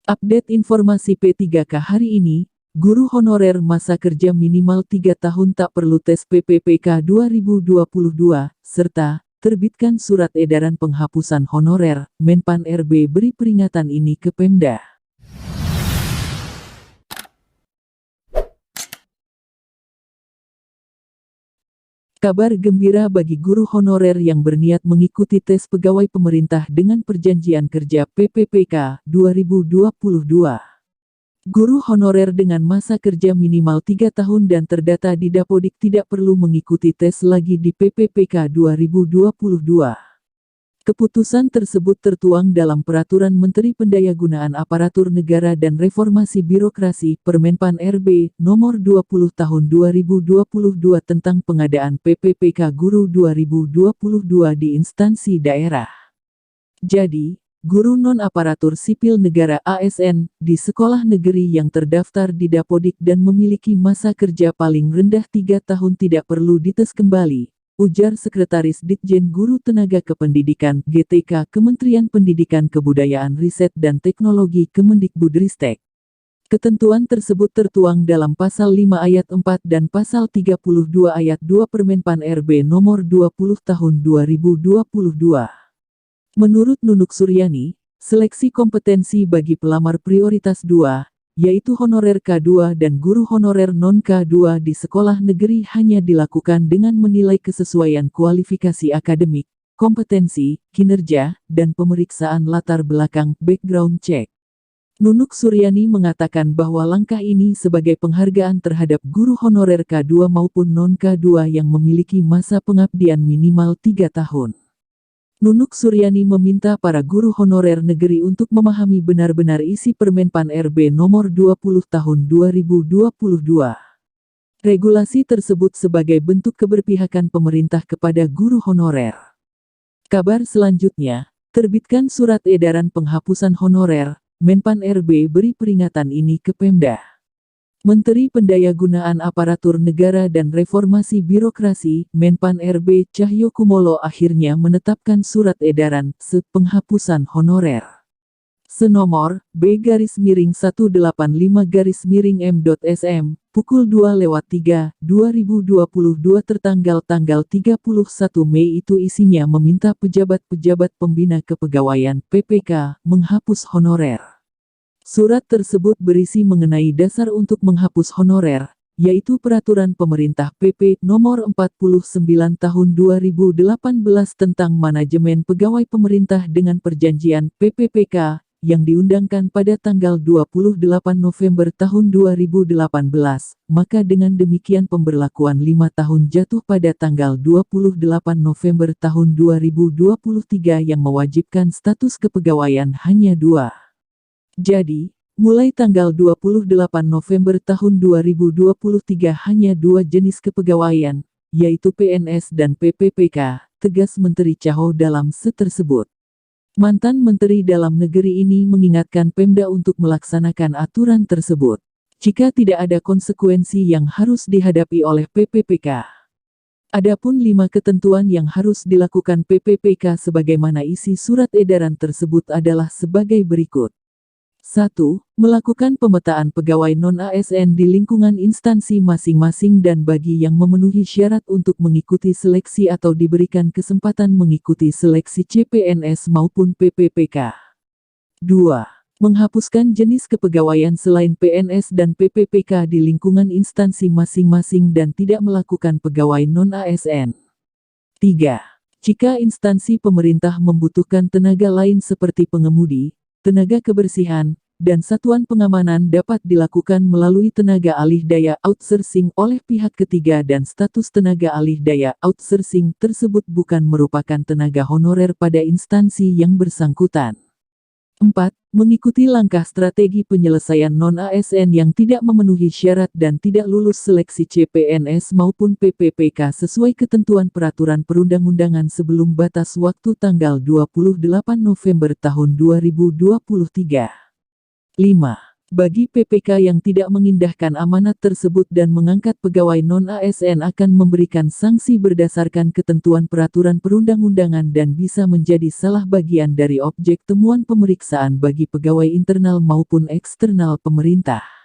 Update informasi P3K hari ini, guru honorer masa kerja minimal 3 tahun tak perlu tes PPPK 2022, serta terbitkan surat edaran penghapusan honorer, Menpan RB beri peringatan ini ke Pemda. Kabar gembira bagi guru honorer yang berniat mengikuti tes pegawai pemerintah dengan perjanjian kerja PPPK 2022. Guru honorer dengan masa kerja minimal 3 tahun dan terdata di Dapodik tidak perlu mengikuti tes lagi di PPPK 2022. Keputusan tersebut tertuang dalam Peraturan Menteri Pendayagunaan Aparatur Negara dan Reformasi Birokrasi Permenpan RB Nomor 20 Tahun 2022 tentang pengadaan PPPK Guru 2022 di instansi daerah. Jadi, guru non-aparatur sipil negara ASN di sekolah negeri yang terdaftar di Dapodik dan memiliki masa kerja paling rendah 3 tahun tidak perlu dites kembali, ujar Sekretaris Ditjen Guru Tenaga Kependidikan (GTK) Kementerian Pendidikan Kebudayaan Riset dan Teknologi Kemendikbudristek. Ketentuan tersebut tertuang dalam Pasal 5 Ayat 4 dan Pasal 32 Ayat 2 Permenpan RB Nomor 20 Tahun 2022. Menurut Nunuk Suryani, seleksi kompetensi bagi pelamar prioritas 2, yaitu honorer K2 dan guru honorer non-K2 di sekolah negeri hanya dilakukan dengan menilai kesesuaian kualifikasi akademik, kompetensi, kinerja, dan pemeriksaan latar belakang background check. Nunuk Suryani mengatakan bahwa langkah ini sebagai penghargaan terhadap guru honorer K2 maupun non-K2 yang memiliki masa pengabdian minimal 3 tahun. Nunuk Suryani meminta para guru honorer negeri untuk memahami benar-benar isi Permenpan RB Nomor 20 Tahun 2022. Regulasi tersebut sebagai bentuk keberpihakan pemerintah kepada guru honorer. Kabar selanjutnya, terbitkan surat edaran penghapusan honorer, Menpan RB beri peringatan ini ke Pemda. Menteri Pendayagunaan Aparatur Negara dan Reformasi Birokrasi, Menpan RB Cahyokumolo akhirnya menetapkan surat edaran penghapusan honorer. Senomor B-185-M.SM, pukul 2:03, 2022 tertanggal tanggal 31 Mei itu isinya meminta pejabat-pejabat pembina kepegawaian (PPK) menghapus honorer. Surat tersebut berisi mengenai dasar untuk menghapus honorer, yaitu Peraturan Pemerintah PP Nomor 49 Tahun 2018 tentang Manajemen Pegawai Pemerintah dengan Perjanjian PPPK, yang diundangkan pada tanggal 28 November tahun 2018, maka dengan demikian pemberlakuan 5 tahun jatuh pada tanggal 28 November tahun 2023 yang mewajibkan status kepegawaian hanya 2. Jadi, mulai tanggal 28 November tahun 2023 hanya 2 jenis kepegawaian, yaitu PNS dan PPPK, tegas Menteri Cahyo dalam tersebut. Mantan Menteri Dalam Negeri ini mengingatkan Pemda untuk melaksanakan aturan tersebut, jika tidak ada konsekuensi yang harus dihadapi oleh PPPK. Adapun 5 ketentuan yang harus dilakukan PPPK sebagaimana isi surat edaran tersebut adalah sebagai berikut. 1. Melakukan pemetaan pegawai non-ASN di lingkungan instansi masing-masing dan bagi yang memenuhi syarat untuk mengikuti seleksi atau diberikan kesempatan mengikuti seleksi CPNS maupun PPPK. 2. Menghapuskan jenis kepegawaian selain PNS dan PPPK di lingkungan instansi masing-masing dan tidak melakukan pegawai non-ASN. 3. Jika instansi pemerintah membutuhkan tenaga lain seperti pengemudi, tenaga kebersihan, dan satuan pengamanan dapat dilakukan melalui tenaga alih daya outsourcing oleh pihak ketiga dan status tenaga alih daya outsourcing tersebut bukan merupakan tenaga honorer pada instansi yang bersangkutan. 4. Mengikuti langkah strategi penyelesaian non-ASN yang tidak memenuhi syarat dan tidak lulus seleksi CPNS maupun PPPK sesuai ketentuan peraturan perundang-undangan sebelum batas waktu tanggal 28 November tahun 2023. 5. Bagi PPK yang tidak mengindahkan amanat tersebut dan mengangkat pegawai non-ASN akan memberikan sanksi berdasarkan ketentuan peraturan perundang-undangan dan bisa menjadi salah bagian dari objek temuan pemeriksaan bagi pegawai internal maupun eksternal pemerintah.